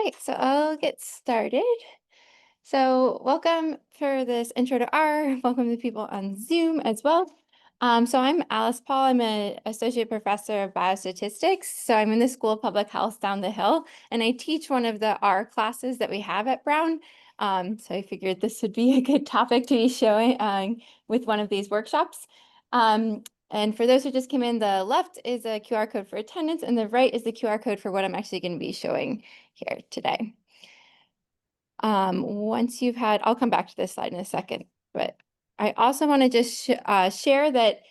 right, so I'll get started. So welcome for this intro to R. Welcome to people on Zoom as well. So I'm Alice Paul. I'm an associate professor of biostatistics. So I'm in the School of Public Health down the hill, and I teach one of the R classes that we have at Brown. So I figured this would be a good topic to be showing with one of these workshops. And for those who just came in, the left is a QR code for attendance, and the right is the QR code for what I'm actually going to be showing here today. Once you've had, I'll come back to this slide in a second, but I also want to just share that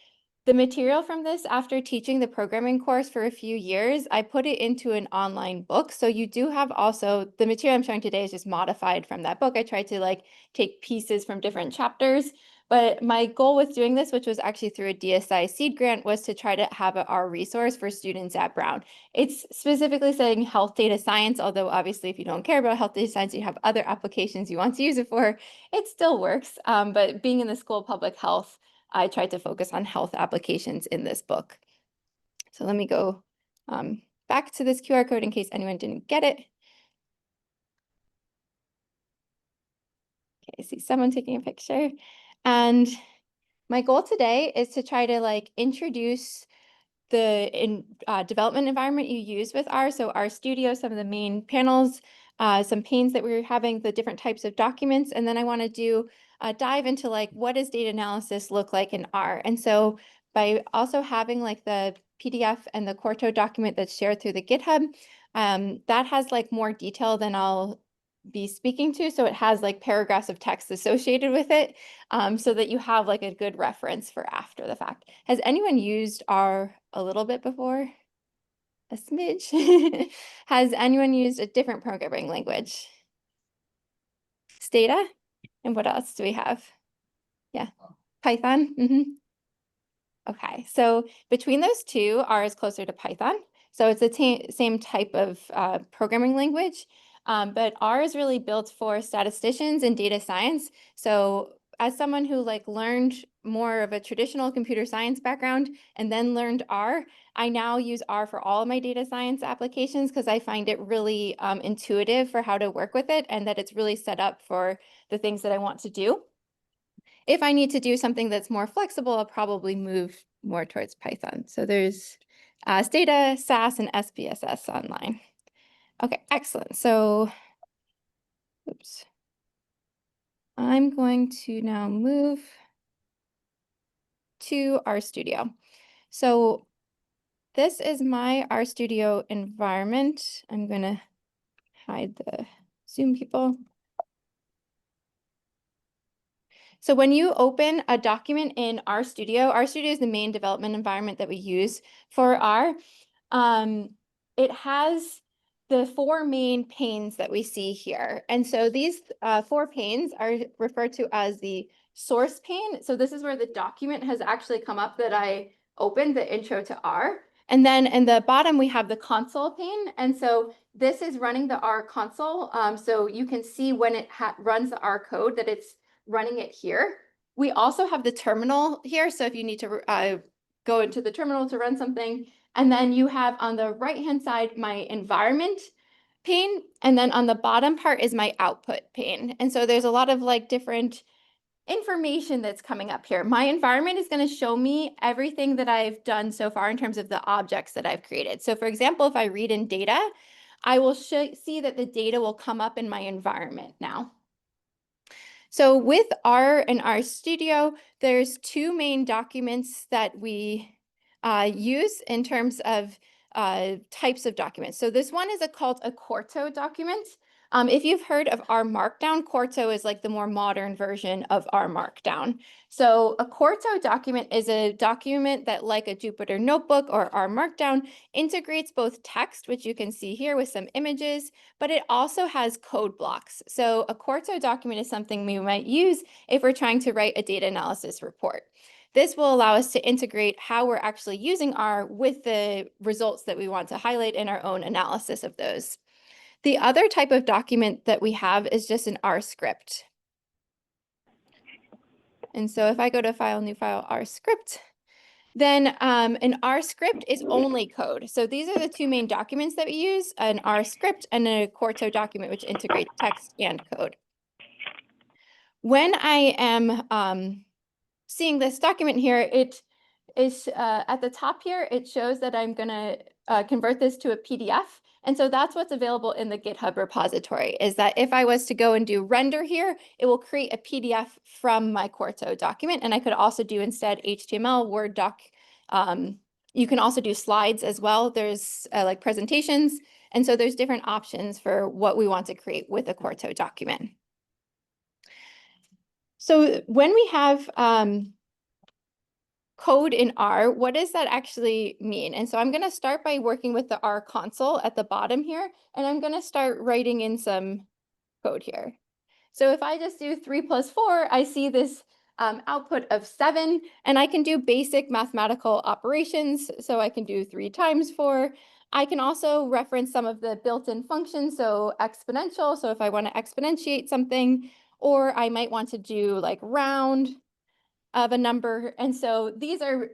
the material from this, after teaching the programming course for a few years, I put it into an online book. So you do have also, the material I'm showing today is just modified from that book. I tried to take pieces from different chapters, but my goal with doing this, which was actually through a DSI seed grant, was to try to have our resource for students at Brown. It's specifically saying health data science, although obviously if you don't care about health data science, you have other applications you want to use it for, it still works. But being in the School of Public Health, I tried to focus on health applications in this book. So let me go back to this QR code in case anyone didn't get it. Okay, I see someone taking a picture. And my goal today is to try to introduce the development environment you use with R. So R Studio, some of the main panels, some panes that we're having, the different types of documents. And then I want to do dive into what does data analysis look like in R? And so by also having the PDF and the Quarto document that's shared through the GitHub, that has more detail than I'll be speaking to. So it has paragraphs of text associated with it, so that you have a good reference for after the fact. Has anyone used R a little bit before? A smidge? Has anyone used a different programming language? Stata? And what else do we have? Yeah, Python. Okay, so between those two, R is closer to Python. So it's the same type of programming language, but R is really built for statisticians and data science. So as someone who learned more of a traditional computer science background and then learned R, I now use R for all of my data science applications because I find it really intuitive for how to work with it, and that it's really set up for the things that I want to do. If I need to do something that's more flexible, I'll probably move more towards Python. So there's Stata, SAS, and SPSS online. Okay, excellent. So, oops. I'm going to now move to RStudio. So this is my RStudio environment. I'm going to hide the Zoom people. So when you open a document in RStudio is the main development environment that we use for R. It has the four main panes that we see here. And so these four panes are referred to as the source pane. So this is where the document has actually come up that I opened, the intro to R. And then in the bottom, we have the console pane. And so this is running the R console. So you can see when it runs the R code that it's running it here. We also have the terminal here. So if you need to go into the terminal to run something, and then you have on the right-hand side, my environment pane. And then on the bottom part is my output pane. And so there's a lot of different information that's coming up here. My environment is going to show me everything that I've done so far in terms of the objects that I've created. So for example, if I read in data, I will see that the data will come up in my environment now. So with R and RStudio, there's two main documents that we use in terms of types of documents. So this one is called a Quarto document. If you've heard of R Markdown, Quarto is the more modern version of R Markdown. So a Quarto document is a document that, like a Jupyter Notebook or R Markdown, integrates both text, which you can see here with some images, but it also has code blocks. So a Quarto document is something we might use if we're trying to write a data analysis report. This will allow us to integrate how we're actually using R with the results that we want to highlight in our own analysis of those. The other type of document that we have is just an R script. And so if I go to File, New File, R script, then an R script is only code. So these are the two main documents that we use, an R script and a Quarto document, which integrates text and code. When I am seeing this document here, it is at the top here, it shows that I'm going to convert this to a PDF. And so that's what's available in the GitHub repository, is that if I was to go and do render here, it will create a PDF from my Quarto document. And I could also do instead HTML, Word doc. You can also do slides as well. There's like presentations. And so there's different options for what we want to create with a Quarto document. So when we have code in R, what does that actually mean? And so I'm going to start by working with the R console at the bottom here, and I'm going to start writing in some code here. So if I just do 3 + 4, I see this output of 7, and I can do basic mathematical operations. So I can do 3 × 4. I can also reference some of the built-in functions, so exponential. So if I want to exponentiate something, or I might want to do like round of a number. And so these are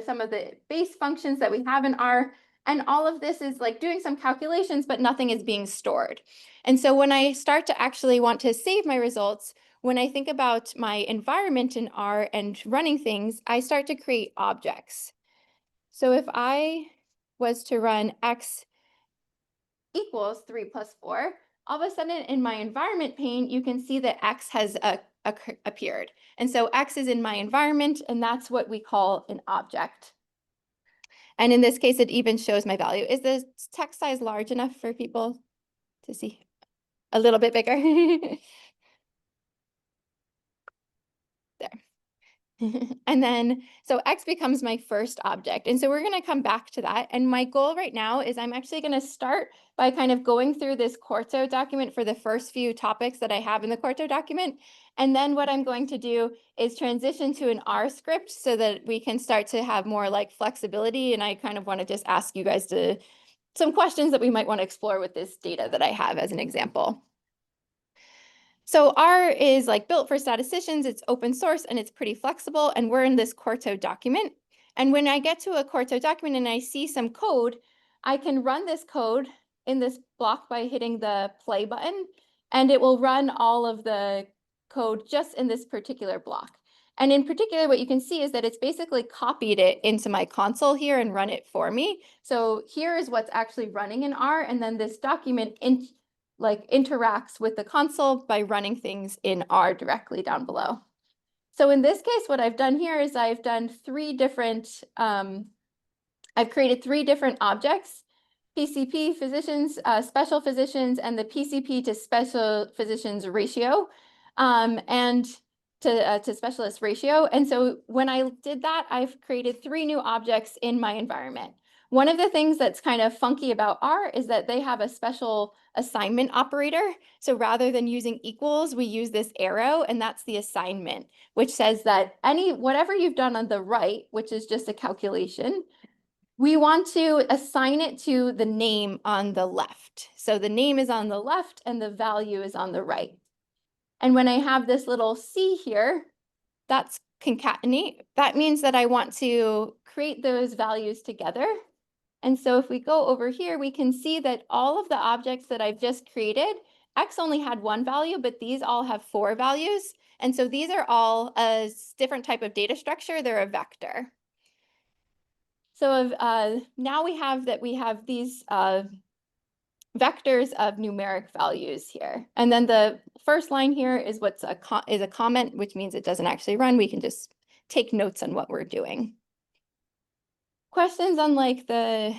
some of the base functions that we have in R. And all of this is like doing some calculations, but nothing is being stored. And so when I start to actually want to save my results, when I think about my environment in R and running things, I start to create objects. So if I was to run x equals 3 + 4, all of a sudden in my environment pane, you can see that x has appeared. And so x is in my environment, and that's what we call an object. And in this case, it even shows my value. Is the text size large enough for people to see? A little bit bigger? There. And then, so X becomes my first object. And so we're going to come back to that. And my goal right now is I'm actually going to start by kind of going through this Quarto document for the first few topics that I have in the Quarto document. And then what I'm going to do is transition to an R script so that we can start to have more like flexibility. And I kind of want to just ask you guys some questions that we might want to explore with this data that I have as an example. So R is like built for statisticians, it's open source and it's pretty flexible, and we're in this Quarto document. And when I get to a Quarto document and I see some code, I can run this code in this block by hitting the play button, and it will run all of the code just in this particular block. And in particular, what you can see is that it's basically copied it into my console here and run it for me. So here is what's actually running in R, and then this document interacts with the console by running things in R directly down below. So in this case, what I've done here is I've done I've created 3 different objects: PCP physicians, special physicians, and the PCP to special physicians ratio, and to specialist ratio. And so when I did that, I've created 3 new objects in my environment. One of the things that's kind of funky about R is that they have a special assignment operator. So rather than using equals, we use this arrow, and that's the assignment, which says that whatever you've done on the right, which is just a calculation, we want to assign it to the name on the left. So the name is on the left and the value is on the right. And when I have this little C here, that's concatenate. That means that I want to create those values together. And so if we go over here, we can see that all of the objects that I've just created, X only had 1 value, but these all have 4 values. And so these are all a different type of data structure. They're a vector. So now we have these vectors of numeric values here. And then the first line here is is a comment, which means it doesn't actually run. We can just take notes on what we're doing. Questions on like the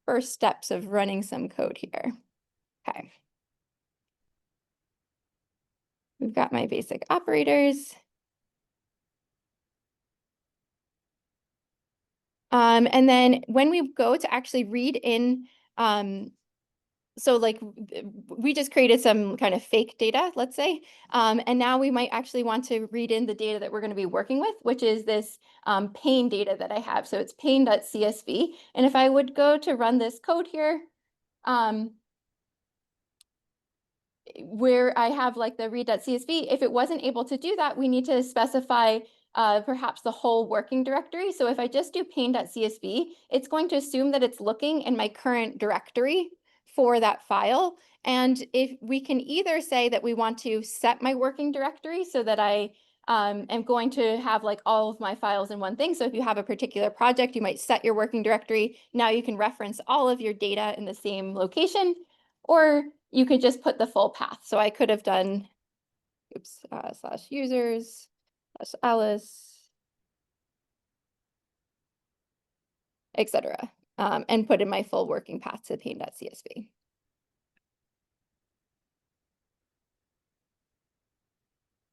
first steps of running some code here. Okay. We've got my basic operators. And then when we go to actually read in, so like we just created some kind of fake data, let's say, and now we might actually want to read in the data that we're going to be working with, which is this pane data that I have. So it's pane.csv. And if I would go to run this code here, where I have like the read.csv, if it wasn't able to do that, we need to specify perhaps the whole working directory. So if I just do pain.csv, it's going to assume that it's looking in my current directory for that file. And if we can either say that we want to set my working directory so that I am going to have like all of my files in one thing. So if you have a particular project, you might set your working directory. Now you can reference all of your data in the same location, or you could just put the full path. So I could have done, slash users, slash Alice, etc. And put in my full working path to pain.csv.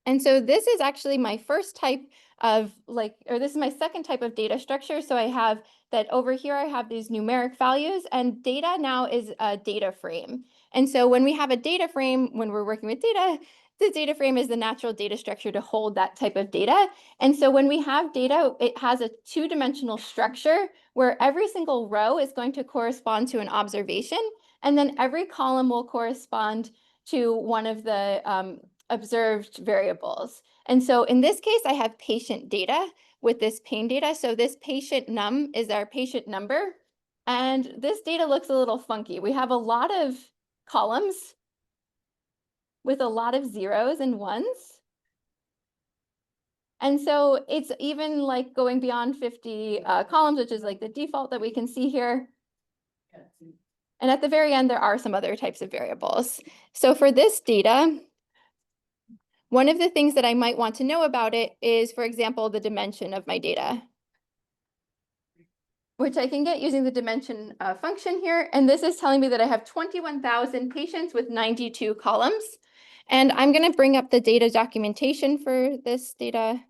And so this is actually my first type of this is my second type of data structure. So I have that over here, I have these numeric values, and data now is a data frame. And so when we have a data frame, when we're working with data, the data frame is the natural data structure to hold that type of data. And so when we have data, it has a two-dimensional structure where every single row is going to correspond to an observation, and then every column will correspond to one of the observed variables. And so in this case, I have patient data with this pain data. So this patient num is our patient number. And this data looks a little funky. We have a lot of columns with a lot of zeros and ones. And so it's even like going beyond 50 columns, which is like the default that we can see here. And at the very end, there are some other types of variables. So for this data, one of the things that I might want to know about it is, for example, the dimension of my data, which I can get using the dimension function here. And this is telling me that I have 21,000 patients with 92 columns. And I'm going to bring up the data documentation for this data.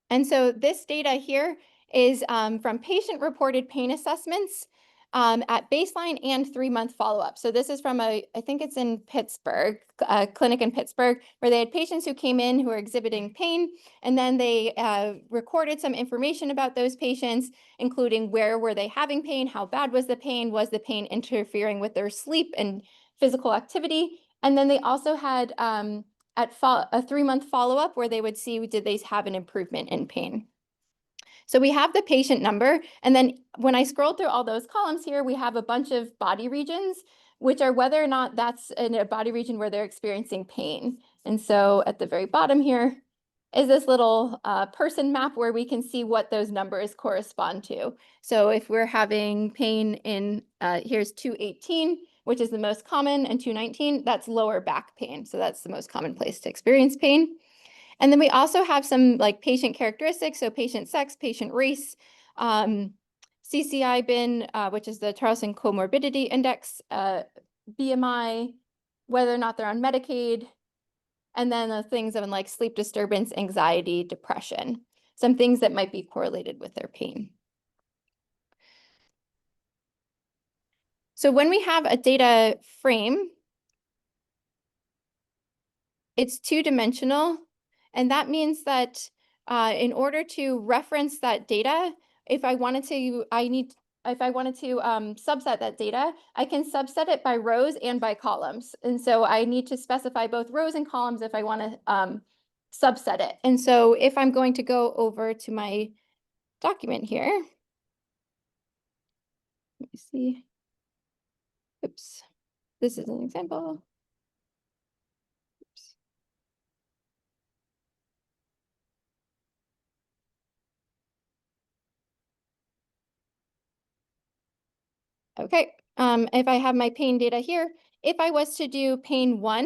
And so this data here is from patient-reported pain assessments at baseline and 3-month follow-up. So this is from I think it's in Pittsburgh, a clinic in Pittsburgh, where they had patients who came in who were exhibiting pain, and then they recorded some information about those patients, including where were they having pain, how bad was the pain interfering with their sleep and physical activity, and then they also had a 3-month follow-up where they would see, did they have an improvement in pain? So we have the patient number. And then when I scroll through all those columns here, we have a bunch of body regions, which are whether or not that's in a body region where they're experiencing pain. And so at the very bottom here is this little person map where we can see what those numbers correspond to. So if we're having pain in, here's 218, which is the most common, and 219, that's lower back pain. So that's the most common place to experience pain. And then we also have some like patient characteristics, so patient sex, patient race, CCI bin, which is the Charlson Comorbidity Index, BMI, whether or not they're on Medicaid, and then the things of like sleep disturbance, anxiety, depression, some things that might be correlated with their pain. So when we have a data frame, it's two-dimensional, and that means that in order to reference that data, if I wanted to subset that data, I can subset it by rows and by columns. And so I need to specify both rows and columns if I want to subset it. And so if I'm going to go over to my document here, let me see. Oops, this is an example. Oops. Okay, if I have my pain data here, if I was to do pain 1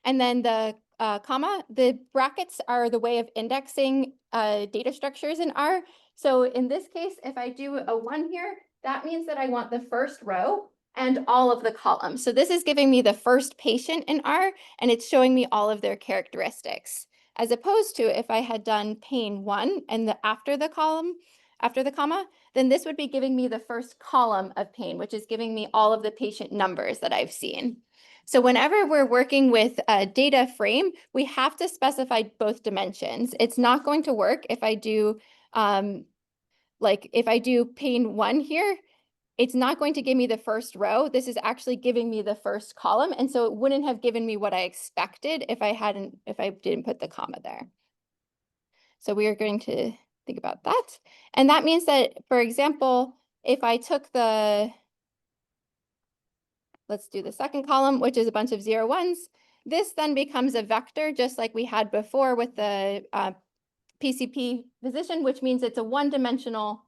and then the comma, the brackets are the way of indexing data structures in R. So in this case, if I do a 1 here, that means that I want the first row and all of the columns. So this is giving me the first patient in R, and it's showing me all of their characteristics. As opposed to if I had done pain 1 and after the comma, then this would be giving me the first column of pain, which is giving me all of the patient numbers that I've seen. So whenever we're working with a data frame, we have to specify both dimensions. It's not going to work if I do, if I do pain 1 here, it's not going to give me the first row. This is actually giving me the first column. And so it wouldn't have given me what I expected if I didn't put the comma there. So we are going to think about that. And that means that, for example, if I took let's do the second column, which is a bunch of 0, 1s, this then becomes a vector, just like we had before with the PCP position, which means it's a one-dimensional.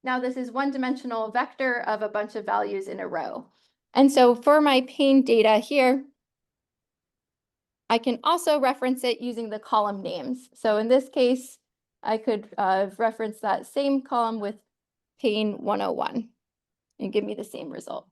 Now this is one-dimensional vector of a bunch of values in a row. And so for my pain data here, I can also reference it using the column names. So in this case, I could reference that same column with pain 101 and give me the same result.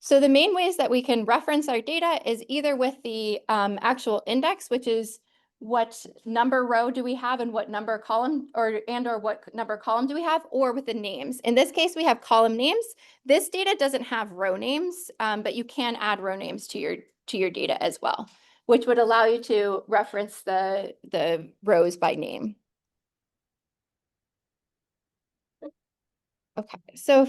So the main ways that we can reference our data is either with the actual index, which is what number row do we have and what number column or what number column do we have, or with the names. In this case, we have column names. This data doesn't have row names, but you can add row names to your data as well, which would allow you to reference the rows by name. Okay, so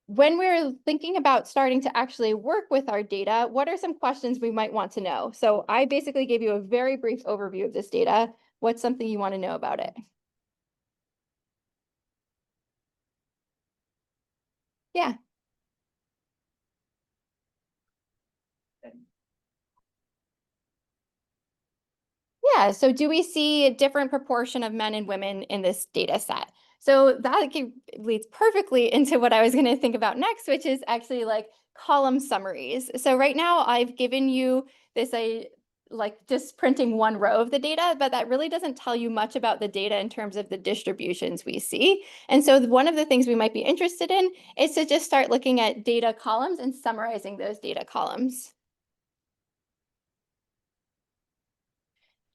when we're thinking about starting to actually work with our data, what are some questions we might want to know? So I basically gave you a very brief overview of this data. What's something you want to know about it? Yeah. Yeah, so do we see a different proportion of men and women in this data set? So that leads perfectly into what I was going to think about next, which is actually like column summaries. So right now I've given you this, like just printing one row of the data, but that really doesn't tell you much about the data in terms of the distributions we see. And so one of the things we might be interested in is to just start looking at data columns and summarizing those data columns.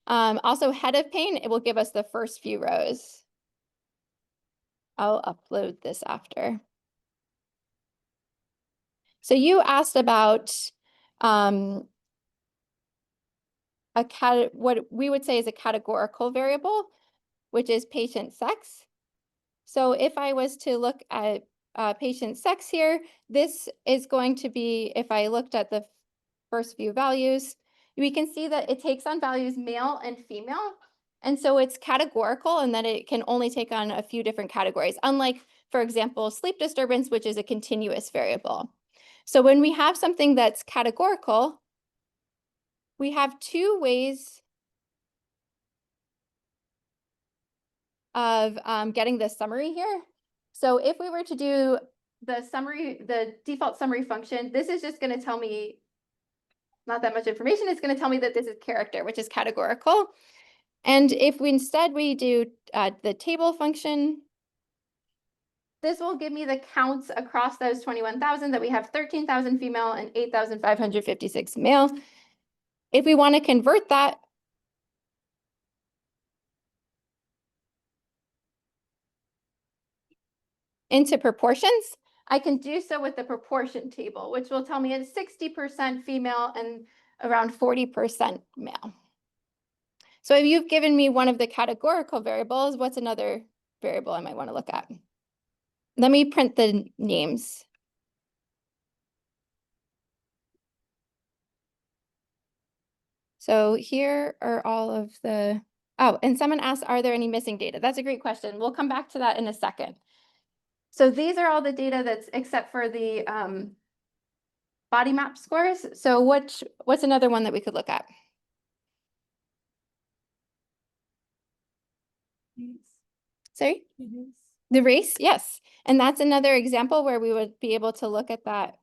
Also, head of pain, it will give us the first few rows. I'll upload this after. So you asked about what we would say is a categorical variable, which is patient sex. So if I was to look at patient sex here, this is going to be, if I looked at the first few values, we can see that it takes on values male and female. And so it's categorical in that it can only take on a few different categories, unlike, for example, sleep disturbance, which is a continuous variable. So when we have something that's categorical, we have two ways of getting the summary here. So if we were to do the summary, the default summary function, this is just going to tell me not that much information. It's going to tell me that this is character, which is categorical. And if we instead we do the table function, this will give me the counts across those 21,000 that we have 13,000 female and 8,556 male. If we want to convert that into proportions, I can do so with the proportion table, which will tell me it's 60% female and around 40% male. So if you've given me one of the categorical variables, what's another variable I might want to look at? Let me print the names. So here are all of the, oh, and someone asked, are there any missing data? That's a great question. We'll come back to that in a second. So these are all the data that's except for the body map scores. So what's another one that we could look at? Sorry? The race, yes. And that's another example where we would be able to look at that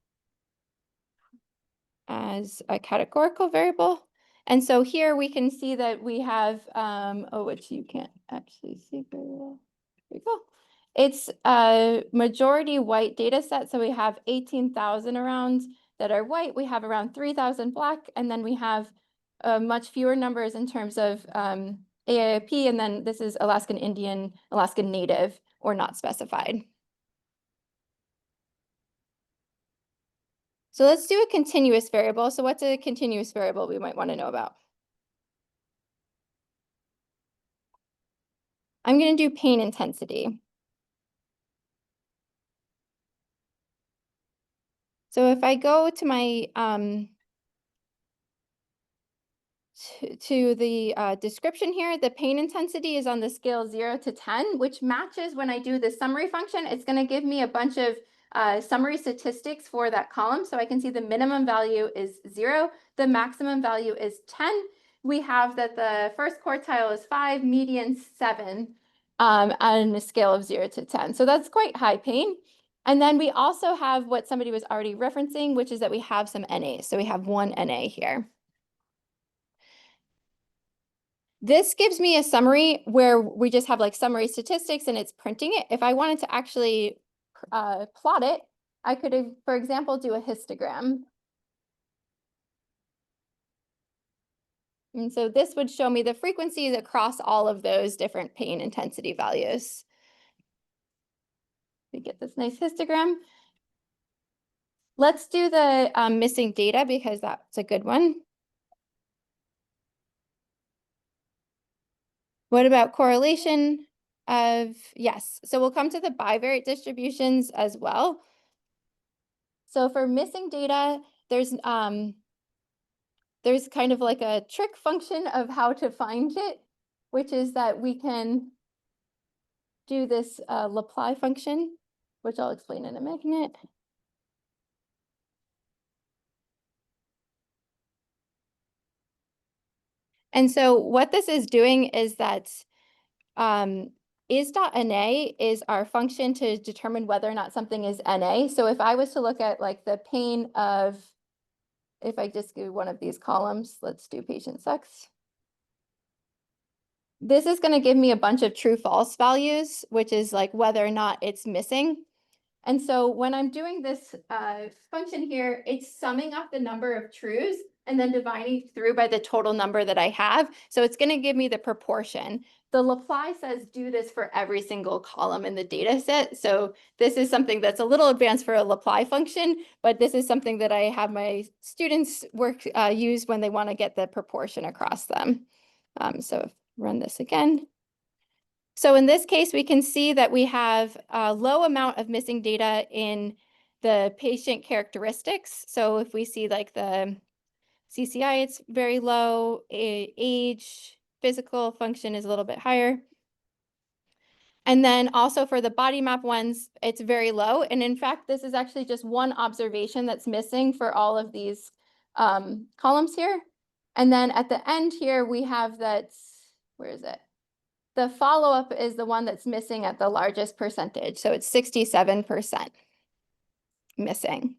as a categorical variable. And so here we can see that we have, which you can't actually see very well. There we go. It's a majority white data set. So we have 18,000 around that are white. We have around 3,000 black. And then we have much fewer numbers in terms of AIP. And then this is Alaskan Indian, Alaskan Native, or not specified. So let's do a continuous variable. So what's a continuous variable we might want to know about? I'm going to do pain intensity. So if I go to my to the description here, the pain intensity is on the scale 0 to 10, which matches when I do the summary function. It's going to give me a bunch of summary statistics for that column. So I can see the minimum value is 0, the maximum value is 10. We have that the first quartile is 5, median 7, on a scale of 0 to 10. So that's quite high pain. And then we also have what somebody was already referencing, which is that we have some NA. So we have 1 NA here. This gives me a summary where we just have like summary statistics and it's printing it. If I wanted to actually plot it, I could, for example, do a histogram. And so this would show me the frequencies across all of those different pain intensity values. We get this nice histogram. Let's do the missing data because that's a good one. What about correlation of, yes. So we'll come to the bivariate distributions as well. So for missing data, there's kind of like a trick function of how to find it, which is that we can do this Laplace function, which I'll explain in a minute. And so what this is doing is that is.na is our function to determine whether or not something is NA. So if I was to look at like the pain of, if I just do one of these columns, let's do patient sex. This is going to give me a bunch of true false values, which is like whether or not it's missing. And so when I'm doing this function here, it's summing up the number of trues and then dividing through by the total number that I have. So it's going to give me the proportion. The Laplace says do this for every single column in the data set. So this is something that's a little advanced for a Laplace function, but this is something that I have my students use when they want to get the proportion across them. So run this again. So in this case, we can see that we have a low amount of missing data in the patient characteristics. So if we see like the CCI, it's very low, age, physical function is a little bit higher. And then also for the body map ones, it's very low. And in fact, this is actually just one observation that's missing for all of these columns here. And then at the end here, we have that, where is it? The follow-up is the one that's missing at the largest percentage. So it's 67% missing.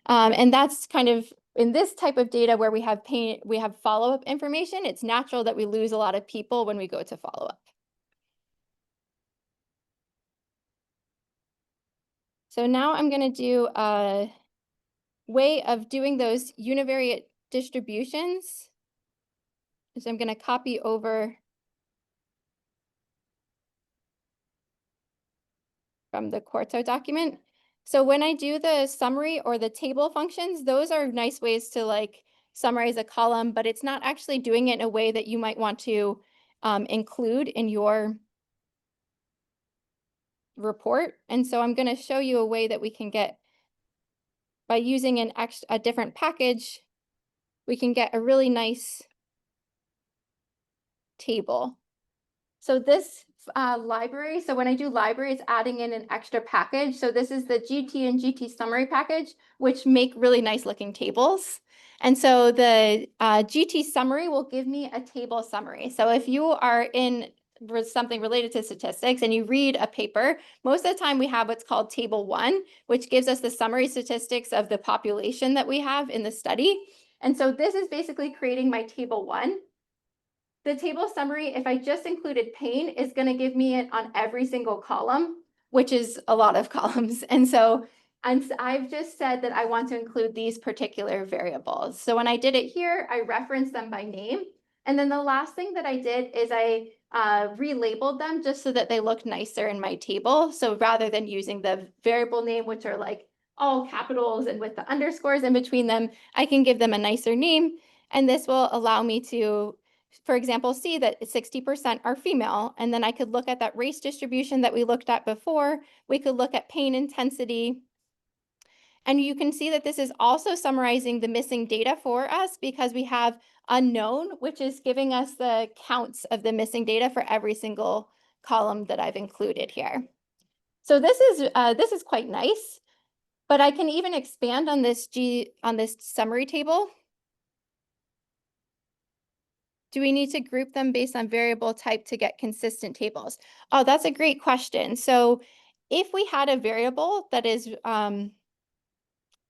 And that's kind of, in this type of data where we have follow-up information, it's natural that we lose a lot of people when we go to follow-up. So now I'm going to do a way of doing those univariate distributions. So I'm going to copy over from the Quarto document. So when I do the summary or the table functions, those are nice ways to like summarize a column, but it's not actually doing it in a way that you might want to include in your report. And so I'm going to show you a way that we can get, by using a different package, we can get a really nice table. So this library, so when I do library, it's adding in an extra package. So this is the GT and GT summary package, which make really nice looking tables. And so the GT summary will give me a table summary. So if you are in something related to statistics and you read a paper, most of the time we have what's called table 1, which gives us the summary statistics of the population that we have in the study. And so this is basically creating my table 1. The table summary, if I just included pain, is going to give me it on every single column, which is a lot of columns. And so I've just said that I want to include these particular variables. So when I did it here, I referenced them by name. And then the last thing that I did is I relabeled them just so that they look nicer in my table. So rather than using the variable name, which are like all capitals and with the underscores in between them, I can give them a nicer name. And this will allow me to, for example, see that 60% are female. And then I could look at that race distribution that we looked at before. We could look at pain intensity. And you can see that this is also summarizing the missing data for us because we have unknown, which is giving us the counts of the missing data for every single column that I've included here. So this is quite nice, but I can even expand on this summary table. Do we need to group them based on variable type to get consistent tables? Oh, that's a great question. So if we had a variable that is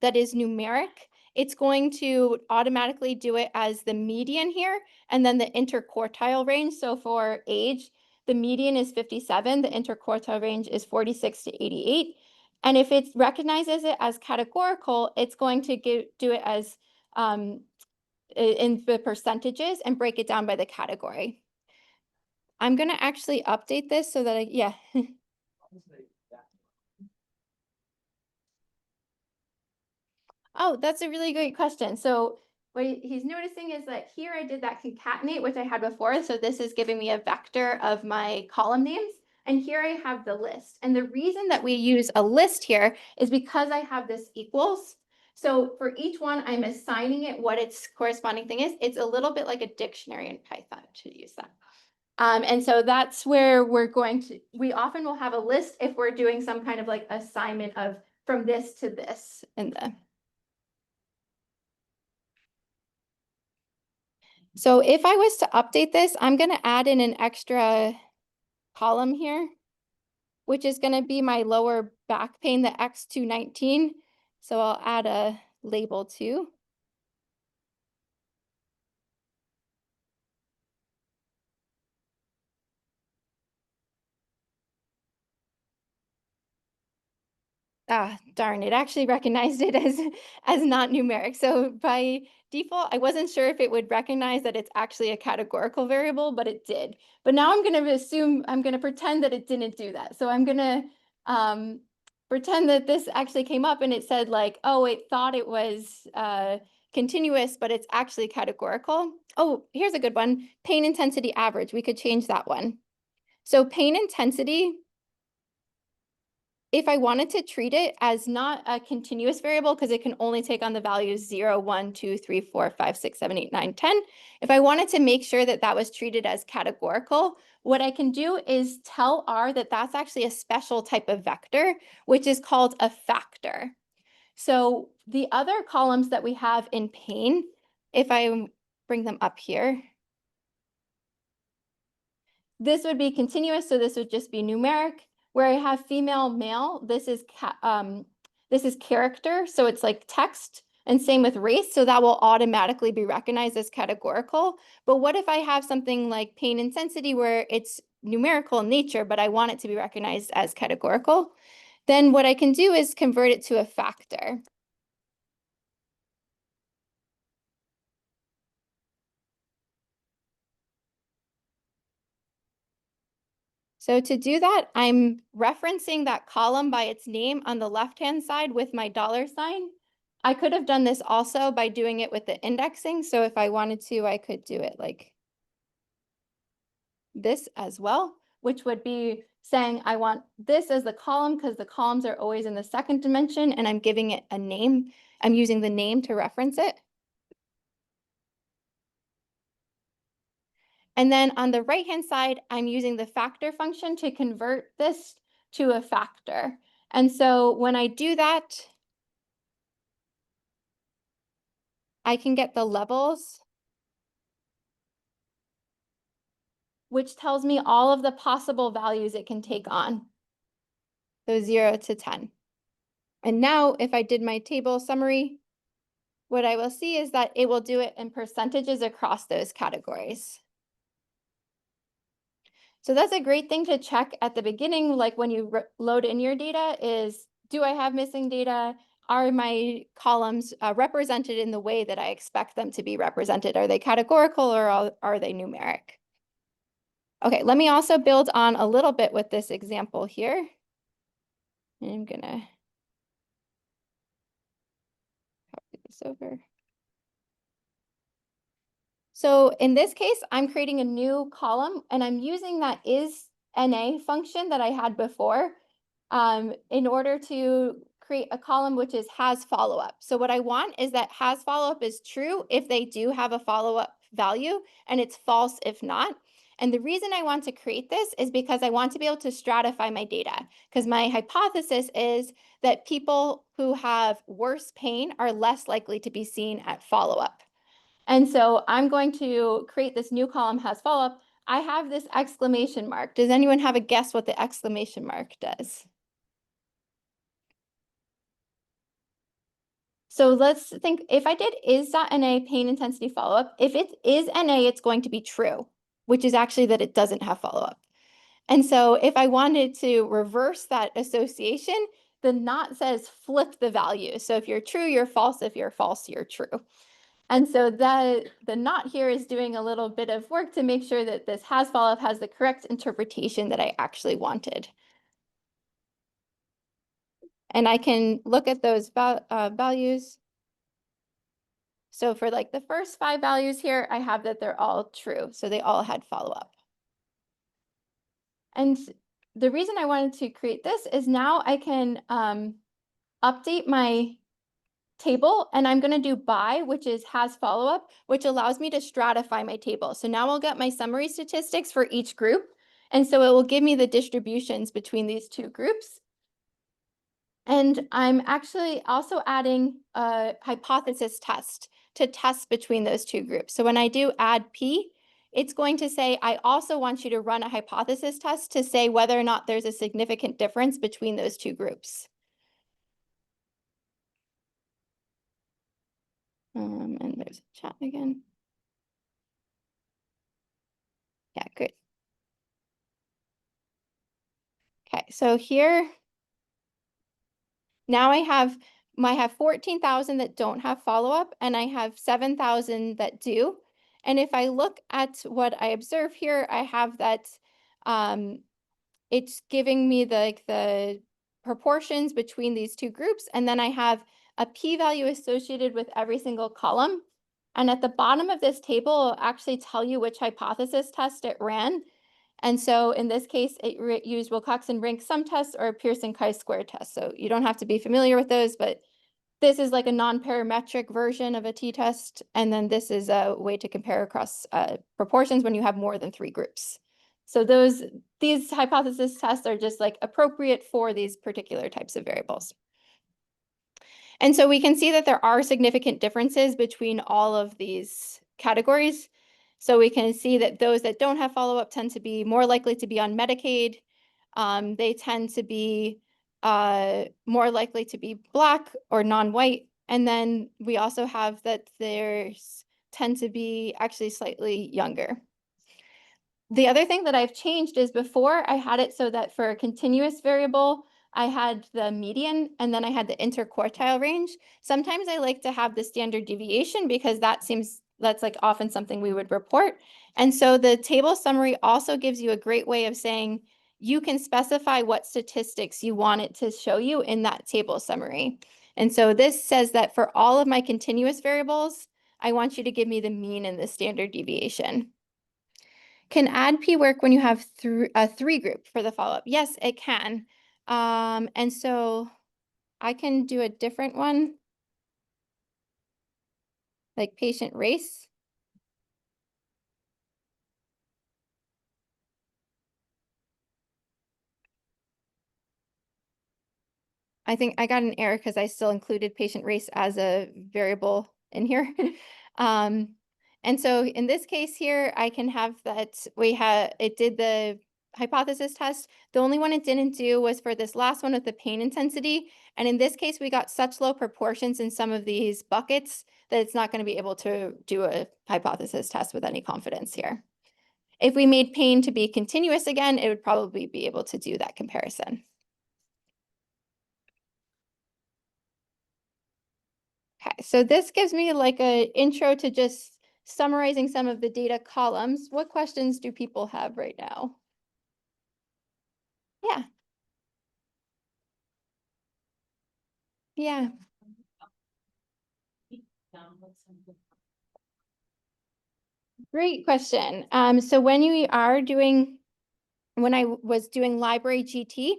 numeric, it's going to automatically do it as the median here, and then the interquartile range. So for age, the median is 57, the interquartile range is 46 to 88. And if it recognizes it as categorical, it's going to do it as in the percentages and break it down by the category. I'm going to actually update this so that yeah. Oh, that's a really great question. So what he's noticing is that here I did that concatenate, which I had before. So this is giving me a vector of my column names. And here I have the list. And the reason that we use a list here is because I have this equals. So for each one, I'm assigning it what its corresponding thing is. It's a little bit like a dictionary in Python to use that. And so that's where we often will have a list if we're doing some kind of like assignment of from this to this in the. So if I was to update this, I'm going to add in an extra column here, which is going to be my lower back pain, the X219. So I'll add a label too. Ah, darn, it actually recognized it as not numeric. So by default, I wasn't sure if it would recognize that it's actually a categorical variable, but it did. But now I'm going to pretend that it didn't do that. So I'm going to pretend that this actually came up and it said like, oh, it thought it was continuous, but it's actually categorical. Oh, here's a good one. Pain intensity average. We could change that one. So pain intensity, if I wanted to treat it as not a continuous variable, because it can only take on the values 0, 1, 2, 3, 4, 5, 6, 7, 8, 9, 10. If I wanted to make sure that that was treated as categorical, what I can do is tell R that that's actually a special type of vector, which is called a factor. So the other columns that we have in pain, if I bring them up here, this would be continuous, so this would just be numeric. Where I have female, male, this is character, so it's like text, and same with race, so that will automatically be recognized as categorical. But what if I have something like pain intensity where it's numerical in nature, but I want it to be recognized as categorical? Then what I can do is convert it to a factor. So to do that, I'm referencing that column by its name on the left-hand side with my $sign. I could have done this also by doing it with the indexing. So if I wanted to, I could do it like this as well, which would be saying I want this as the column because the columns are always in the second dimension and I'm giving it a name. I'm using the name to reference it. And then on the right-hand side, I'm using the factor function to convert this to a factor. And so when I do that, I can get the levels, which tells me all of the possible values it can take on. So 0 to 10. And now if I did my table summary, what I will see is that it will do it in percentages across those categories. So that's a great thing to check at the beginning, like when you load in your data is, do I have missing data? Are my columns represented in the way that I expect them to be represented? Are they categorical or are they numeric? Okay, let me also build on a little bit with this example here. And I'm gonna copy this over. So in this case, I'm creating a new column and I'm using that is NA function that I had before in order to create a column which is has follow-up. So what I want is that has follow-up is true if they do have a follow-up value, and it's false if not. And the reason I want to create this is because I want to be able to stratify my data, because my hypothesis is that people who have worse pain are less likely to be seen at follow-up. And so I'm going to create this new column has follow-up. I have this exclamation mark. Does anyone have a guess what the exclamation mark does? So let's think, if I did is.NA pain intensity follow-up, if it is NA, it's going to be true, which is actually that it doesn't have follow-up. And so if I wanted to reverse that association, the not says flip the value. So if you're true, you're false. If you're false, you're true. And so the not here is doing a little bit of work to make sure that this has follow-up has the correct interpretation that I actually wanted. And I can look at those values. So for like the first 5 values here, I have that they're all true. So they all had follow-up. And the reason I wanted to create this is now I can update my table, and I'm going to do by, which is has follow-up, which allows me to stratify my table. So now I'll get my summary statistics for each group. And so it will give me the distributions between these two groups. And I'm actually also adding a hypothesis test to test between those two groups. So when I do add P, it's going to say, I also want you to run a hypothesis test to say whether or not there's a significant difference between those two groups. And there's a chat again. Yeah, good. Okay, so here, now I have 14,000 that don't have follow-up, and I have 7,000 that do. And if I look at what I observe here, I have that it's giving me the proportions between these two groups, and then I have a p-value associated with every single column. And at the bottom of this table, it'll actually tell you which hypothesis test it ran. And so in this case, it used Wilcoxon-Rank sum test or Pearson chi-square test. So you don't have to be familiar with those, but this is like a non-parametric version of a t-test. And then this is a way to compare across proportions when you have more than 3 groups. So these hypothesis tests are just like appropriate for these particular types of variables. And so we can see that there are significant differences between all of these categories. So we can see that those that don't have follow-up tend to be more likely to be on Medicaid. They tend to be more likely to be Black or non-white. And then we also have that there's tend to be actually slightly younger. The other thing that I've changed is before I had it so that for a continuous variable, I had the median and then I had the interquartile range. Sometimes I like to have the standard deviation because that's like often something we would report. And so the table summary also gives you a great way of saying you can specify what statistics you want it to show you in that table summary. And so this says that for all of my continuous variables, I want you to give me the mean and the standard deviation. Can add P work when you have a 3 group for the follow-up? Yes, it can. And so I can do a different one, like patient race. I think I got an error because I still included patient race as a variable in here. And so in this case here, I can have that it did the hypothesis test. The only one it didn't do was for this last one with the pain intensity. And in this case, we got such low proportions in some of these buckets that it's not going to be able to do a hypothesis test with any confidence here. If we made pain to be continuous again, it would probably be able to do that comparison. Okay, so this gives me like an intro to just summarizing some of the data columns. What questions do people have right now? Yeah. Yeah. Great question. So when I was doing library GT,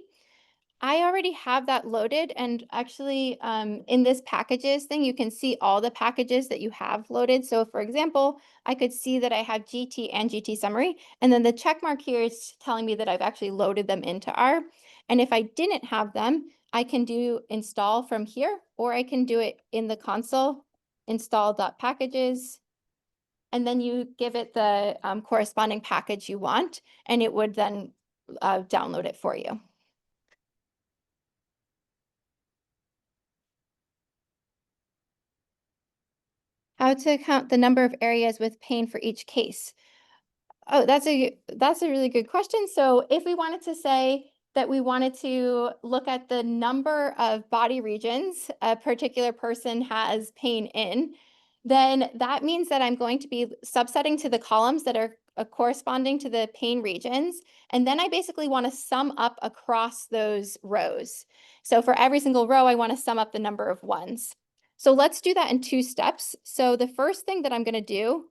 I already have that loaded, and actually in this packages thing, you can see all the packages that you have loaded. So for example, I could see that I have GT and GT summary, and then the check mark here is telling me that I've actually loaded them into R. And if I didn't have them, I can do install from here, or I can do it in the console, install.packages, and then you give it the corresponding package you want, and it would then download it for you. How to count the number of areas with pain for each case? Oh, that's a really good question. So if we wanted to say that we wanted to look at the number of body regions a particular person has pain in, then that means that I'm going to be subsetting to the columns that are corresponding to the pain regions. And then I basically want to sum up across those rows. So for every single row, I want to sum up the number of ones. So let's do that in 2 steps. So the first thing that I'm going to do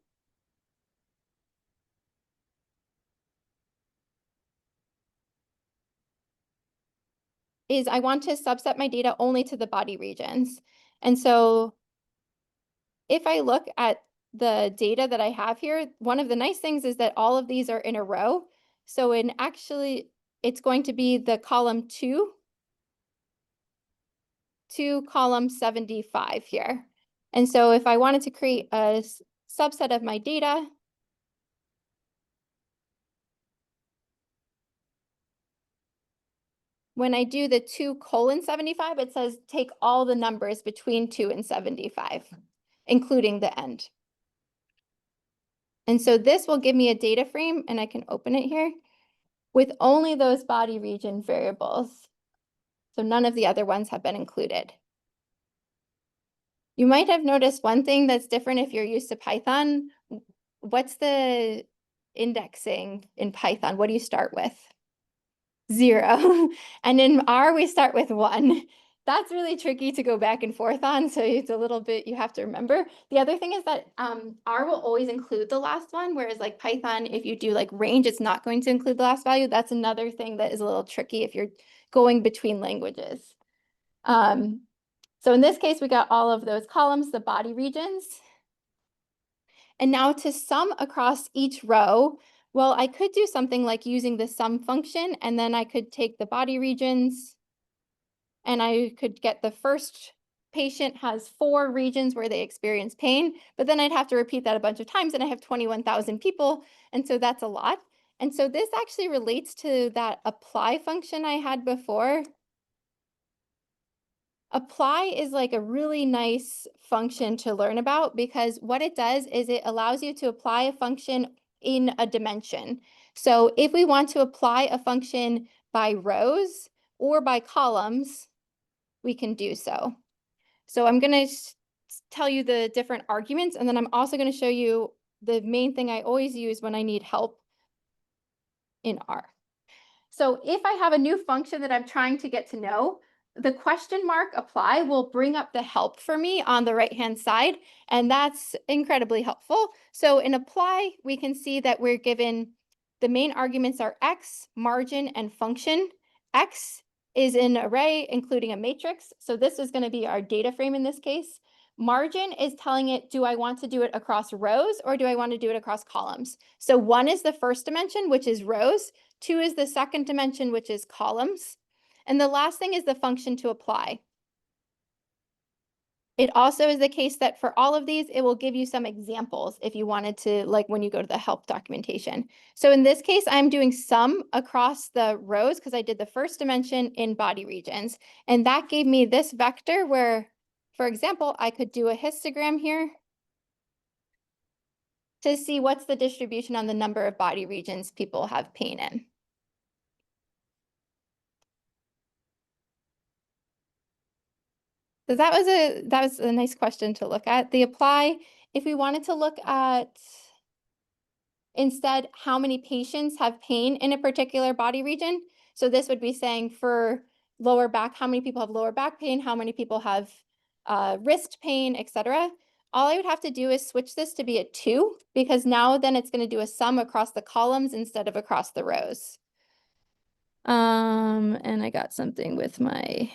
is I want to subset my data only to the body regions. And so if I look at the data that I have here, one of the nice things is that all of these are in a row. So it's going to be the column 2 to column 75 here. And so if I wanted to create a subset of my data, when I do the 2:75, it says take all the numbers between 2 and 75, including the end. And so this will give me a data frame, and I can open it here, with only those body region variables. So none of the other ones have been included. You might have noticed one thing that's different if you're used to Python. What's the indexing in Python? What do you start with? 0. And in R, we start with 1. That's really tricky to go back and forth on, so it's a little bit you have to remember. The other thing is that R will always include the last one, whereas like Python, if you do like range, it's not going to include the last value. That's another thing that is a little tricky if you're going between languages. So in this case, we got all of those columns, the body regions. And now to sum across each row, well, I could do something like using the sum function, and then I could take the body regions, and I could get the first patient has 4 regions where they experience pain, but then I'd have to repeat that a bunch of times, and I have 21,000 people, and so that's a lot. And so this actually relates to that apply function I had before. Apply is like a really nice function to learn about, because what it does is it allows you to apply a function in a dimension. So if we want to apply a function by rows or by columns, we can do so. So I'm going to tell you the different arguments, and then I'm also going to show you the main thing I always use when I need help in R. So if I have a new function that I'm trying to get to know, the question mark apply will bring up the help for me on the right-hand side, and that's incredibly helpful. So in apply, we can see that we're given the main arguments are x, margin, and function. X is an array, including a matrix. So this is going to be our data frame in this case. Margin is telling it, do I want to do it across rows or do I want to do it across columns? So 1 is the first dimension, which is rows. 2 is the second dimension, which is columns. And the last thing is the function to apply. It also is the case that for all of these, it will give you some examples if you wanted to, like when you go to the help documentation. So in this case, I'm doing sum across the rows because I did the first dimension in body regions. And that gave me this vector where, for example, I could do a histogram here to see what's the distribution on the number of body regions people have pain in. So that was a nice question to look at. The apply, if we wanted to look at instead how many patients have pain in a particular body region, so this would be saying for lower back, how many people have lower back pain, how many people have wrist pain, etc. All I would have to do is switch this to be a 2, because now then it's going to do a sum across the columns instead of across the rows. And I got something with my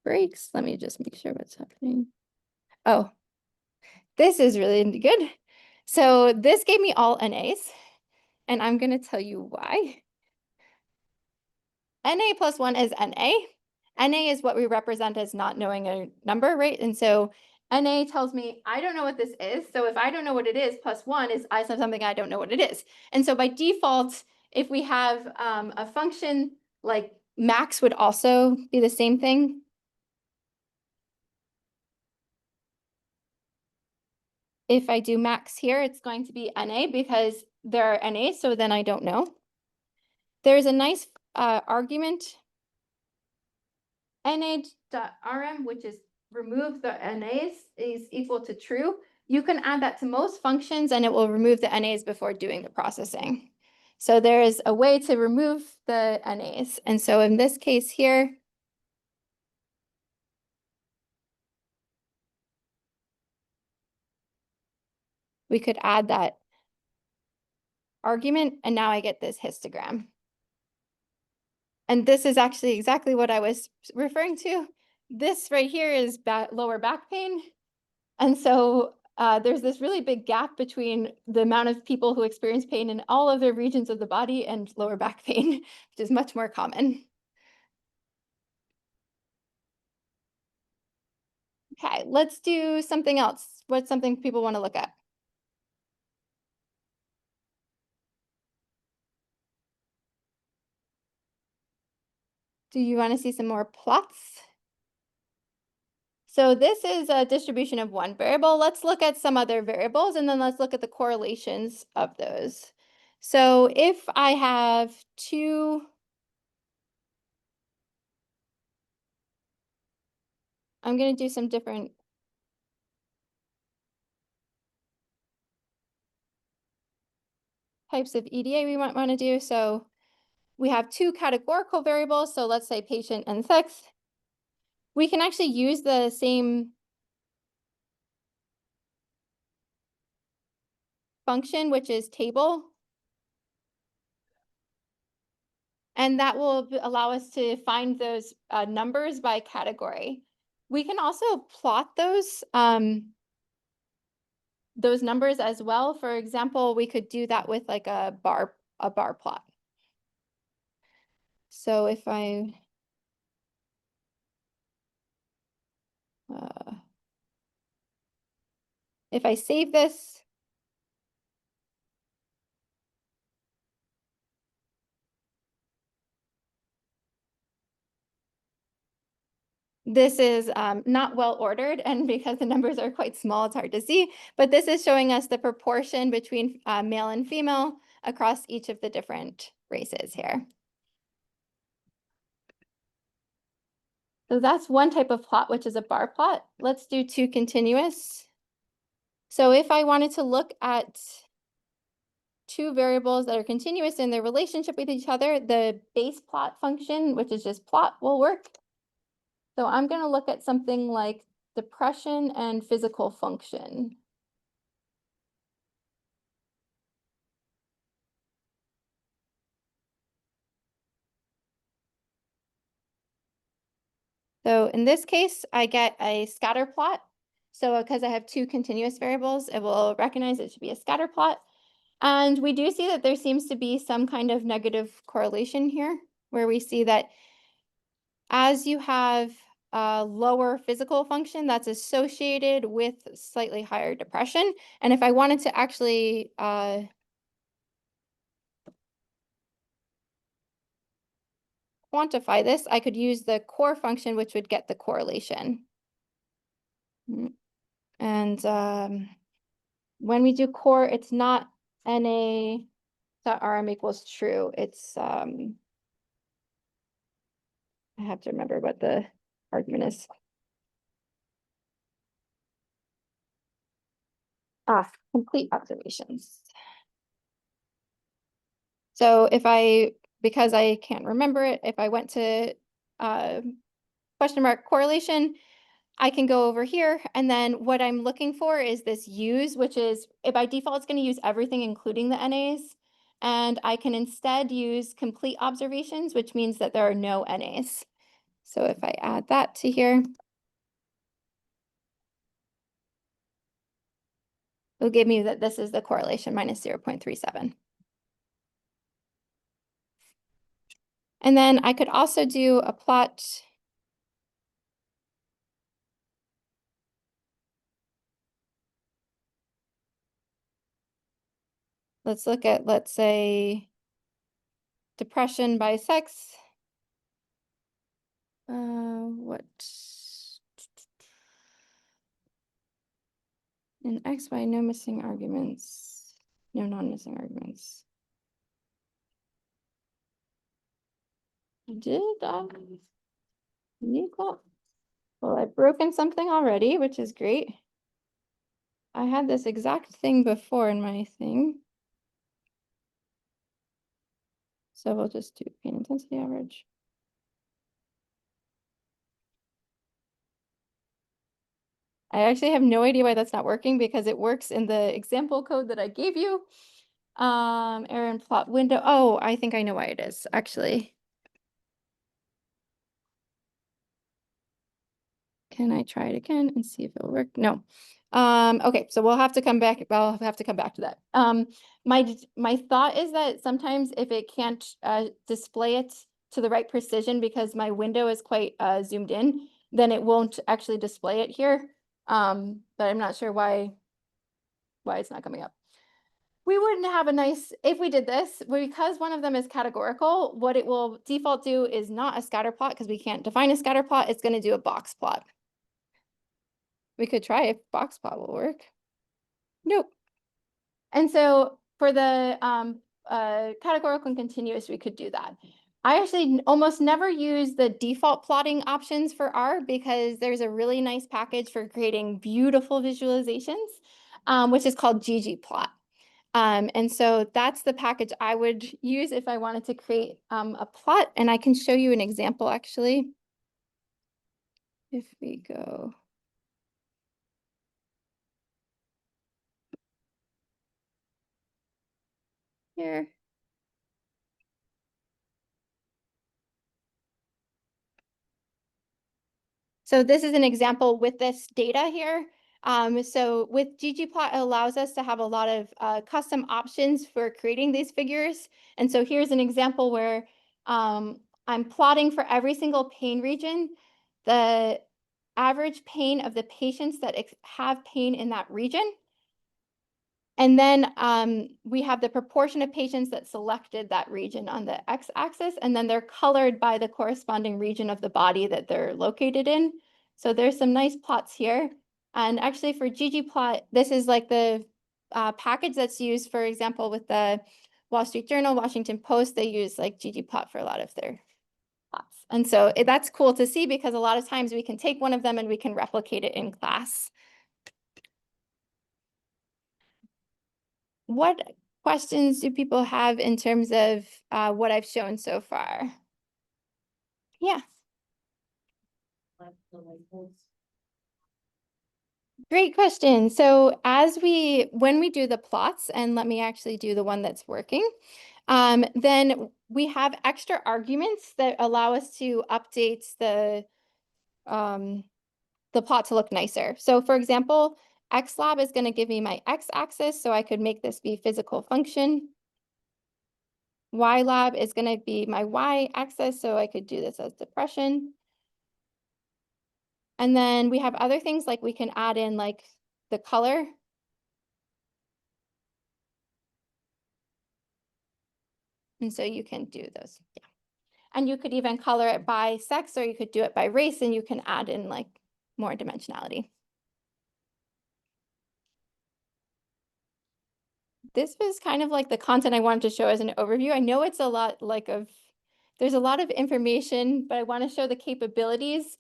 breaks. Let me just make sure what's happening. Oh, this is really good. So this gave me all NAs, and I'm going to tell you why. NA plus 1 is NA. NA is what we represent as not knowing a number, right? And so NA tells me I don't know what this is. So if I don't know what it is, plus 1 is I said something I don't know what it is. And so by default, if we have a function like max would also be the same thing. If I do max here, it's going to be NA because there are NAs, so then I don't know. There's a nice argument, NA.rm, which is remove the NAs is equal to true. You can add that to most functions and it will remove the NAs before doing the processing. So there is a way to remove the NAs. And so in this case here, we could add that argument, and now I get this histogram. And this is actually exactly what I was referring to. This right here is lower back pain. And so there's this really big gap between the amount of people who experience pain in all other regions of the body and lower back pain, which is much more common. Okay, let's do something else. What's something people want to look at? Do you want to see some more plots? So this is a distribution of one variable. Let's look at some other variables, and then let's look at the correlations of those. So if I have I'm going to do some different types of EDA we might want to do. So we have two categorical variables. So let's say patient and sex. We can actually use the same function, which is table. And that will allow us to find those numbers by category. We can also plot those numbers as well. For example, we could do that with like a bar plot. So if I save this, this is not well ordered, and because the numbers are quite small, it's hard to see, but this is showing us the proportion between male and female across each of the different races here. So that's one type of plot, which is a bar plot. Let's do two continuous. So if I wanted to look at two variables that are continuous in their relationship with each other, the base plot function, which is just plot, will work. So I'm going to look at something like depression and physical function. So in this case, I get a scatter plot. So because I have two continuous variables, it will recognize it should be a scatter plot. And we do see that there seems to be some kind of negative correlation here, where we see that as you have a lower physical function, that's associated with slightly higher depression. And if I wanted to actually quantify this, I could use the core function, which would get the correlation. And when we do core, it's not NA.rm equals true. It's, I have to remember what the argument is. Complete observations. So if because I can't remember it, if I went to question mark correlation, I can go over here, and then what I'm looking for is this use, which is by default, it's going to use everything, including the NAs. and I can instead use complete observations, which means that there are no NAs. So if I add that to here, it'll give me that this is the correlation minus 0.37. And then I could also do a plot. Let's look at, let's say, depression by sex. What? In XY, no missing arguments, no non-missing arguments. Did I need that? Well, I've broken something already, which is great. I had this exact thing before in my thing. So we'll just do pain intensity average. I actually have no idea why that's not working because it works in the example code that I gave you. Error in plot window. Oh, I think I know why it is, actually. Can I try it again and see if it'll work? No. Okay, so we'll have to come back. I'll have to come back to that. My thought is that sometimes if it can't display it to the right precision because my window is quite zoomed in, then it won't actually display it here. But I'm not sure why it's not coming up. We wouldn't have a nice, if we did this, because one of them is categorical, what it will default do is not a scatter plot because we can't define a scatter plot. It's going to do a box plot. We could try if box plot will work. Nope. And so for the categorical and continuous, we could do that. I actually almost never use the default plotting options for R because there's a really nice package for creating beautiful visualizations, which is called ggplot. And so that's the package I would use if I wanted to create a plot. And I can show you an example actually. If we go here. So this is an example with this data here. So with ggplot, it allows us to have a lot of custom options for creating these figures. And so here's an example where I'm plotting for every single pain region, the average pain of the patients that have pain in that region. And then we have the proportion of patients that selected that region on the x-axis, and then they're colored by the corresponding region of the body that they're located in. So there's some nice plots here. And actually for ggplot, this is like the package that's used, for example, with the Wall Street Journal, Washington Post, they use like ggplot for a lot of their plots. And so that's cool to see because a lot of times we can take one of them and we can replicate it in class. What questions do people have in terms of what I've shown so far? Yeah. Great question. So when we do the plots, and let me actually do the one that's working, then we have extra arguments that allow us to update the plot to look nicer. So for example, xlab is going to give me my x-axis, so I could make this be physical function. YLab is going to be my y-axis, so I could do this as depression. And then we have other things like we can add in like the color. And so you can do those. Yeah. And you could even color it by sex, or you could do it by race, and you can add in like more dimensionality. This was kind of like the content I wanted to show as an overview. I know it's a lot there's a lot of information, but I want to show the capabilities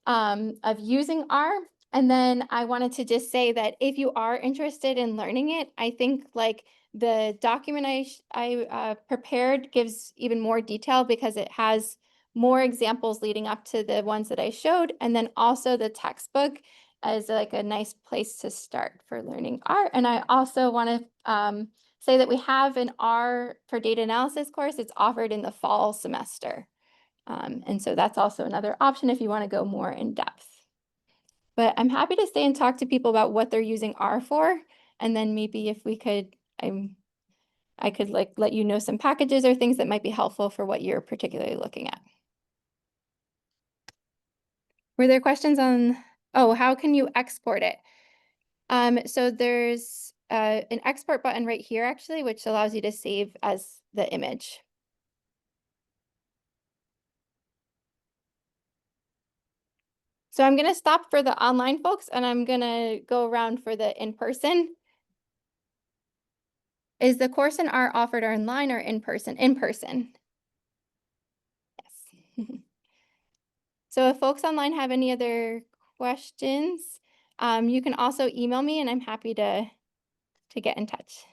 of using R. And then I wanted to just say that if you are interested in learning it, I think like the document I prepared gives even more detail because it has more examples leading up to the ones that I showed. And then also the textbook as like a nice place to start for learning R. And I also want to say that we have an R for data analysis course. It's offered in the fall semester. And so that's also another option if you want to go more in depth. But I'm happy to stay and talk to people about what they're using R for. And then maybe if we could, I could like let you know some packages or things that might be helpful for what you're particularly looking at. Were there questions on, oh, how can you export it? So there's an export button right here actually, which allows you to save as the image. So I'm gonna stop for the online folks and I'm gonna go around for the in-person. Is the course in R offered online or in person? In person. Yes. So if folks online have any other questions, you can also email me and I'm happy to get in touch.